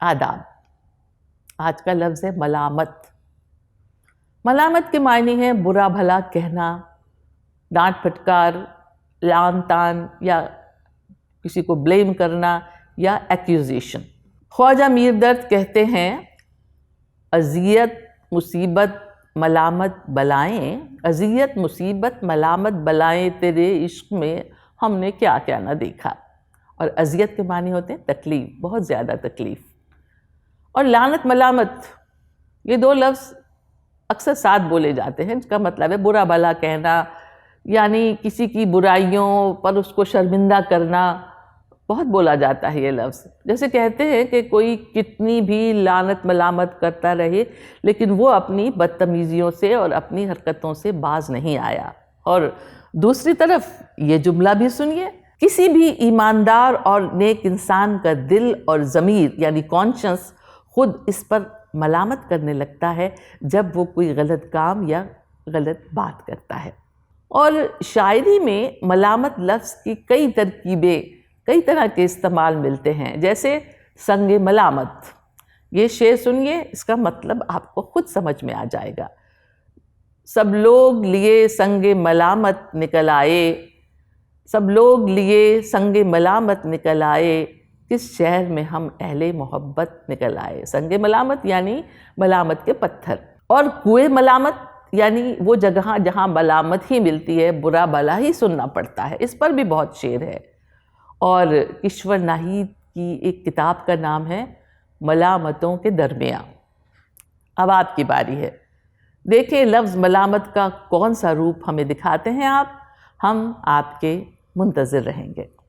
آداب۔ آج کا لفظ ہے ملامت۔ ملامت کے معنی ہے برا بھلا کہنا، ڈانٹ پھٹکار، لعن طعن یا کسی کو بلیم کرنا یا ایکیوزیشن۔ خواجہ میر درد کہتے ہیں اذیت مصیبت ملامت بلائیں، اذیت مصیبت ملامت بلائیں تیرے عشق میں ہم نے کیا کیا نہ دیکھا۔ اور اذیت کے معنی ہوتے ہیں تکلیف، بہت زیادہ تکلیف۔ اور لعنت ملامت یہ دو لفظ اکثر ساتھ بولے جاتے ہیں، اس کا مطلب ہے برا بھلا کہنا، یعنی کسی کی برائیوں پر اس کو شرمندہ کرنا۔ بہت بولا جاتا ہے یہ لفظ، جیسے کہتے ہیں کہ کوئی کتنی بھی لعنت ملامت کرتا رہے لیکن وہ اپنی بدتمیزیوں سے اور اپنی حرکتوں سے باز نہیں آیا۔ اور دوسری طرف یہ جملہ بھی سنیے، کسی بھی ایماندار اور نیک انسان کا دل اور ضمیر یعنی کانشنس خود اس پر ملامت کرنے لگتا ہے جب وہ کوئی غلط کام یا غلط بات کرتا ہے۔ اور شاعری میں ملامت لفظ کی کئی ترکیبیں، کئی طرح کے استعمال ملتے ہیں، جیسے سنگ ملامت۔ یہ شعر سنیے، اس کا مطلب آپ کو خود سمجھ میں آ جائے گا۔ سب لوگ لیے سنگ ملامت نکل آئے، سب لوگ لیے سنگ ملامت نکل آئے، کس شہر میں ہم اہل محبت نکل آئے۔ سنگ ملامت یعنی ملامت کے پتھر۔ اور کوئے ملامت یعنی وہ جگہ جہاں ملامت ہی ملتی ہے، برا بھلا ہی سننا پڑتا ہے۔ اس پر بھی بہت شعر ہے۔ اور کشور ناہید کی ایک کتاب کا نام ہے ملامتوں کے درمیاں۔ اب آپ کی باری ہے، دیکھیں لفظ ملامت کا کون سا روپ ہمیں دکھاتے ہیں آپ۔ ہم آپ کے منتظر رہیں گے۔